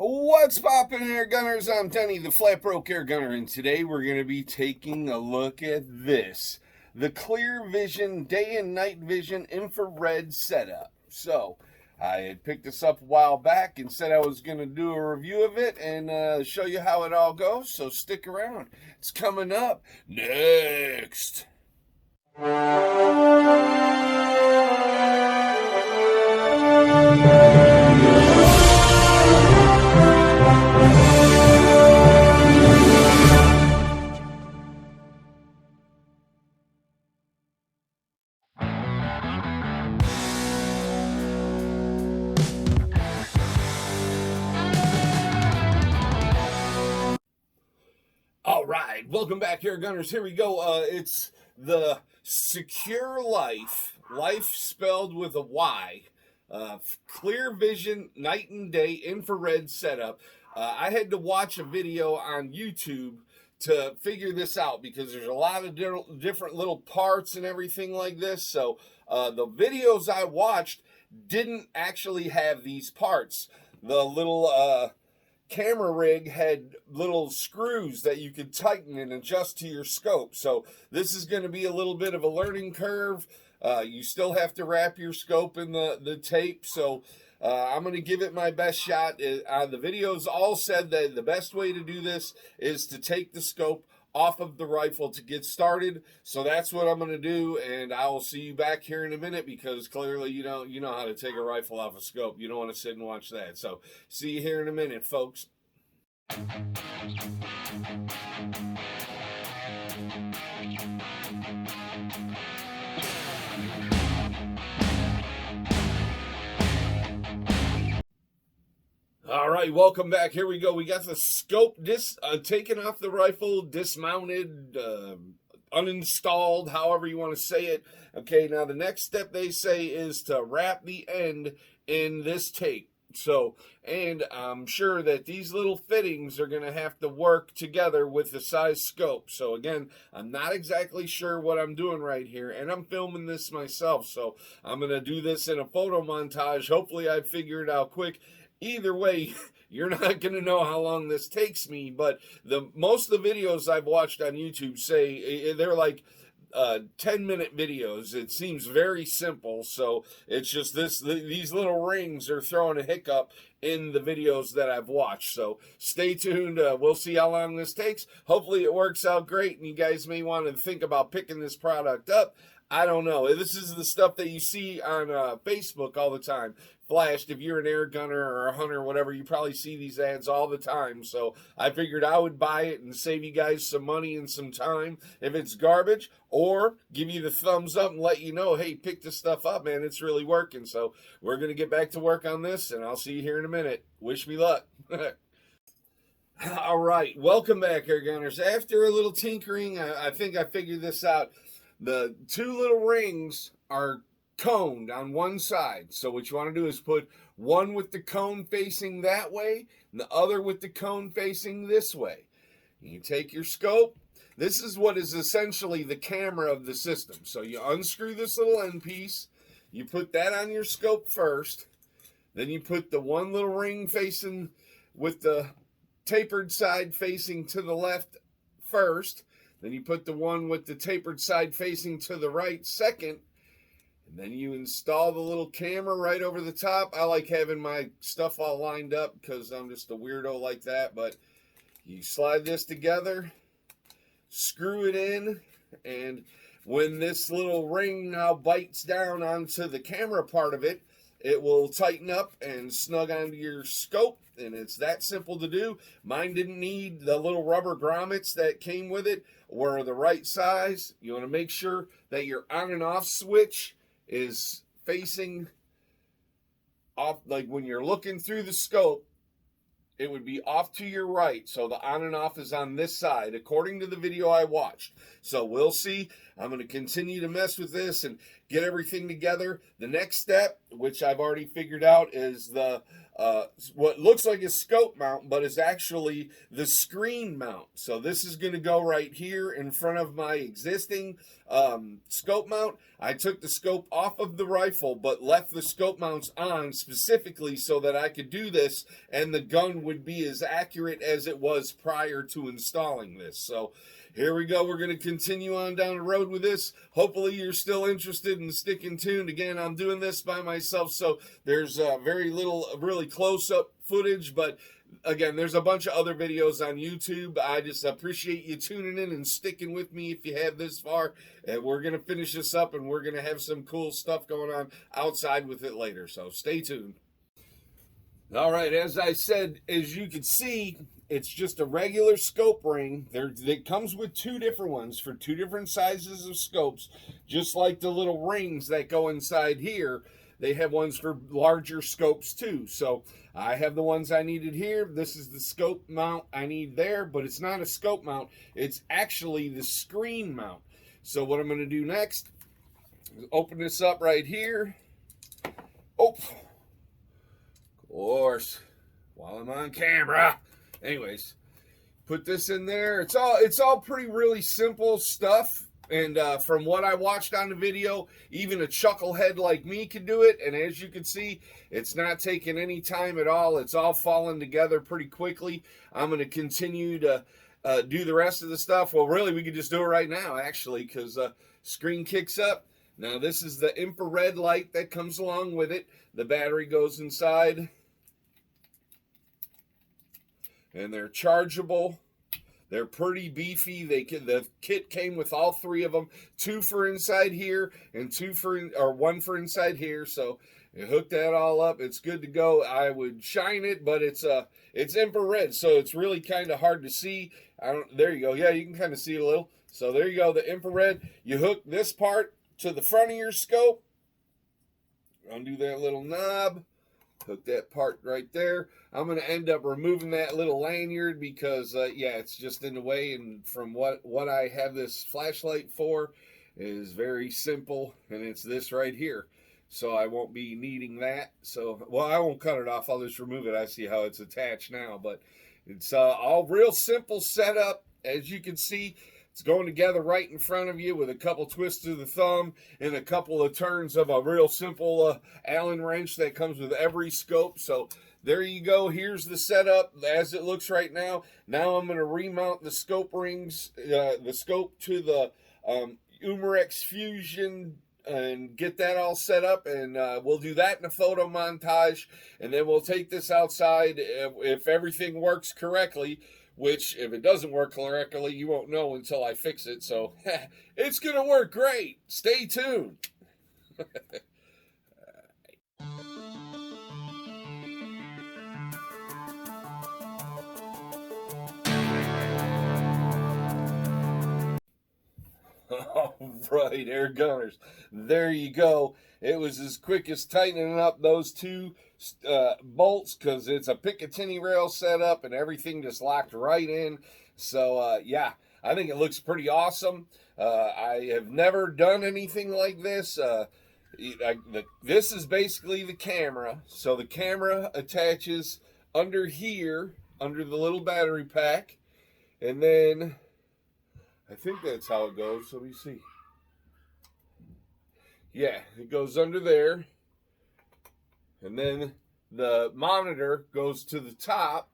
What's poppin' air gunners? I'm Denny, the Flat Broke Air Gunner, and today we're going to be taking a look at this. The Clear Vision Day and Night Vision Infrared Setup. So, I had picked this up a while back and said I was going to do a review of it and show you how it all goes, so stick around. It's coming up next. All right, welcome back here, Gunners. Here we go. It's the Securelyfe, life spelled with a Y, Clear Vision Night and Day Infrared Setup. I had to watch a video on YouTube to figure this out because there's a lot of different little parts and everything like this. So the videos I watched didn't actually have these parts. The little camera rig had little screws that you could tighten and adjust to your scope. So this is going to be a little bit of a learning curve. You still have to wrap your scope in the tape. So I'm going to give it my best shot. The videos all said that the best way to do this is to take the scope off of the rifle to get started. So that's what I'm going to do, and I will see you back here in a minute because clearly you know how to take a rifle off a scope. You don't want to sit and watch that. So see you here in a minute, folks. All right, welcome back. Here we go. We got the scope taken off the rifle, dismounted, uninstalled, however you want to say it. Okay, now the next step they say is to wrap the end in this tape. So, and I'm sure that these little fittings are going to have to work together with the size scope. So again, I'm not exactly sure what I'm doing right here, and I'm filming this myself. So I'm going to do this in a photo montage. Hopefully I figure it out quick. Either way, you're not going to know how long this takes me, but most of the videos I've watched on YouTube say they're like 10-minute videos. It seems very simple, so it's just these little rings are throwing a hiccup in the videos that I've watched. So stay tuned. We'll see how long this takes. Hopefully it works out great, and you guys may want to think about picking this product up. I don't know. This is the stuff that you see on Facebook all the time. Flashed, if you're an air gunner or a hunter or whatever, you probably see these ads all the time. So I figured I would buy it and save you guys some money and some time if it's garbage, or give you the thumbs up and let you know, hey, pick this stuff up, man. It's really working. So we're going to get back to work on this, and I'll see you here in a minute. Wish me luck. All right, welcome back, air gunners. After a little tinkering, I think I figured this out. The two little rings are coned on one side. So what you want to do is put one with the cone facing that way and the other with the cone facing this way. You take your scope. This is what is essentially the camera of the system. So you unscrew this little end piece. You put that on your scope first. Then you put the one little ring facing with the tapered side facing to the left first. Then you put the one with the tapered side facing to the right second. And then you install the little camera right over the top. I like having my stuff all lined up because I'm just a weirdo like that. But you slide this together, screw it in, and when this little ring now bites down onto the camera part of it, it will tighten up and snug onto your scope, and it's that simple to do. Mine didn't need the little rubber grommets that came with it, were the right size. You want to make sure that your on and off switch is facing off, like when you're looking through the scope, it would be off to your right. So the on and off is on this side, according to the video I watched. So we'll see. I'm going to continue to mess with this and get everything together. The next step which I've already figured out is the what looks like a scope mount, but is actually the screen mount. So this is going to go right here in front of my existing scope mount. I took the scope off of the rifle, but left the scope mounts on specifically so that I could do this, and the gun would be as accurate as it was prior to installing this. So here we go. We're going to continue on down the road with this. Hopefully you're still interested in sticking tuned. Again, I'm doing this by myself, so there's very little really close-up footage, but again, there's a bunch of other videos on YouTube. I just appreciate you tuning in and sticking with me if you have this far. And we're going to finish this up, and we're going to have some cool stuff going on outside with it later, so stay tuned. All right, as I said, as you can see, it's just a regular scope ring. It comes with two different ones for two different sizes of scopes, just like the little rings that go inside here. They have ones for larger scopes too. So I have the ones I needed here. This is the scope mount I need there, but it's not a scope mount. It's actually the screen mount. So what I'm going to do next is open this up right here. Oh, of course, while I'm on camera. Anyways, put this in there. It's all pretty really simple stuff. And from what I watched on the video, even a chucklehead like me can do it. And as you can see, it's not taking any time at all. It's all falling together pretty quickly. I'm going to continue to do the rest of the stuff. Well, really, we could just do it right now, actually, because screen kicks up. Now, this is the infrared light that comes along with it. The battery goes inside. And they're chargeable. They're pretty beefy. The kit came with all three of them, two for inside here and one for inside here. So you hook that all up. It's good to go. I would shine it, but it's infrared, so it's really kind of hard to see. There you go. Yeah, you can kind of see it a little. So there you go. The infrared. You hook this part to the front of your scope. Undo that little knob. Hook that part right there. I'm going to end up removing that little lanyard because, yeah, it's just in the way. And from what I have this flashlight for is very simple, and it's this right here. So I won't be needing that. So, well, I won't cut it off. I'll just remove it. I see how it's attached now. But it's all real simple setup. As you can see, it's going together right in front of you with a couple twists of the thumb and a couple of turns of a real simple Allen wrench that comes with every scope. So there you go. Here's the setup as it looks right now. Now I'm going to remount the scope rings, the scope to the Umarex Fusion, and get that all set up, and we'll do that in a photo montage, and then we'll take this outside if everything works correctly. Which, if it doesn't work correctly, you won't know until I fix it. So, it's going to work great. Stay tuned. All right, air gunners. There you go. It was as quick as tightening up those two bolts, because it's a Picatinny rail setup and everything just locked right in. So, yeah, I think it looks pretty awesome. I have never done anything like this. This is basically the camera. So the camera attaches under here, under the little battery pack, and then I think that's how it goes. Let me see. Yeah, it goes under there. And then the monitor goes to the top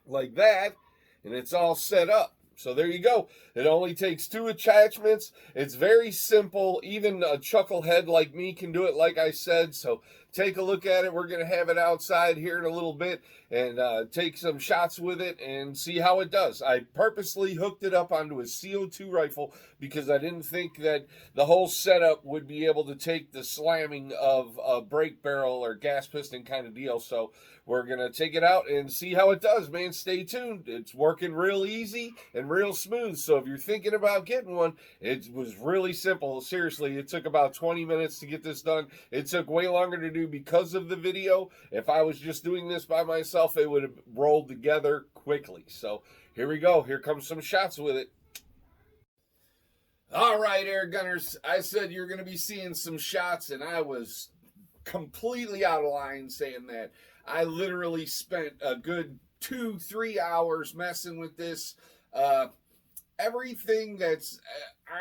like that. And it's all set up. So there you go. It only takes two attachments. It's very simple. Even a chucklehead like me can do it, like I said. So take a look at it. We're going to have it outside here in a little bit and take some shots with it and see how it does. I purposely hooked it up onto a CO2 rifle because I didn't think that the whole setup would be able to take the slamming of a brake barrel or gas piston kind of deal. So we're going to take it out and see how it does, man. Stay tuned. It's working real easy and real smooth. So if you're thinking about getting one, it was really simple. Seriously, it took about 20 minutes to get this done. It took way longer to do because of the video. If I was just doing this by myself, it would have rolled together quickly. So here we go. Here comes some shots with it. All right, air gunners. I said you're going to be seeing some shots, and I was completely out of line saying that. I literally spent a good 2-3 hours messing with this. Everything that's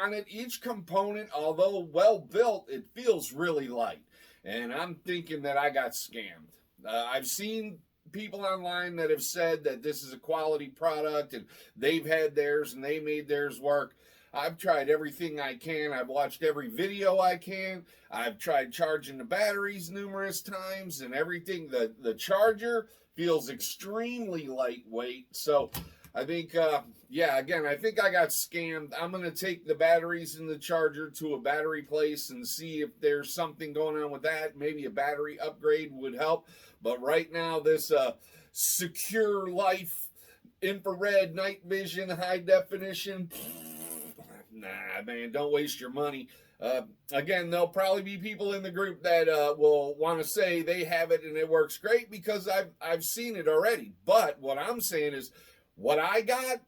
on it, each component, although well built, it feels really light. And I'm thinking that I got scammed. I've seen people online that have said that this is a quality product and they've had theirs and they made theirs work. I've tried everything I can. I've watched every video I can. I've tried charging the batteries numerous times and everything. The charger feels extremely lightweight. So I think, yeah, again, I think I got scammed. I'm going to take the batteries and the charger to a battery place and see if there's something going on with that. Maybe a battery upgrade would help. But right now, this Securelyfe infrared night vision high definition, nah, man, don't waste your money. Again, there'll probably be people in the group that will want to say they have it and it works great because I've seen it already. But what I'm saying is, what I got,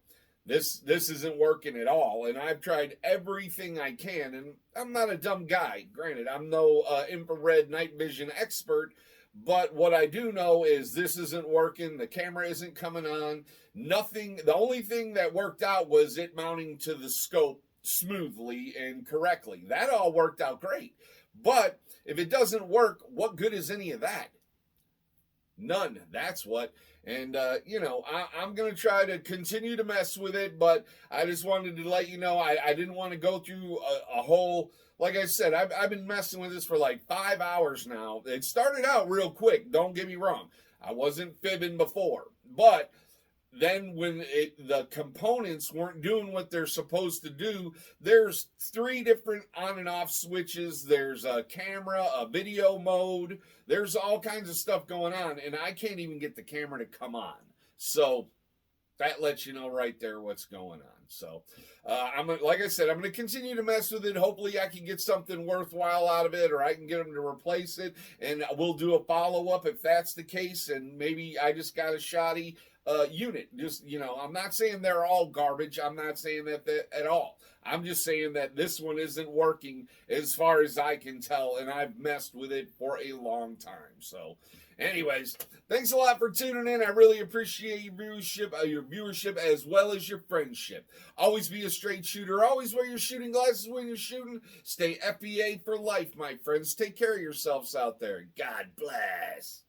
this isn't working at all. And I've tried everything I can. And I'm not a dumb guy. Granted, I'm no infrared night vision expert. But what I do know is this isn't working. The camera isn't coming on. Nothing. The only thing that worked out was it mounting to the scope smoothly and correctly. That all worked out great. But if it doesn't work, what good is any of that? None. That's what. And, you know, I'm going to try to continue to mess with it, but I just wanted to let you know I didn't want to go through a whole, like I said, I've been messing with this for like 5 hours now. It started out real quick, don't get me wrong. I wasn't fibbing before, but then when the components weren't doing what they're supposed to do, there's 3 different on and off switches. There's a camera, a video mode. There's all kinds of stuff going on, and I can't even get the camera to come on. So that lets you know right there what's going on. So like I said, I'm going to continue to mess with it. Hopefully I can get something worthwhile out of it, or I can get them to replace it, and we'll do a follow-up if that's the case, and maybe I just got a shoddy unit. Just, you know, I'm not saying they're all garbage. I'm not saying that at all. I'm just saying that this one isn't working as far as I can tell, and I've messed with it for a long time. So anyways, thanks a lot for tuning in. I really appreciate your viewership as well as your friendship. Always be a straight shooter. Always wear your shooting glasses when you're shooting. Stay FBA for life, my friends. Take care of yourselves out there. God bless.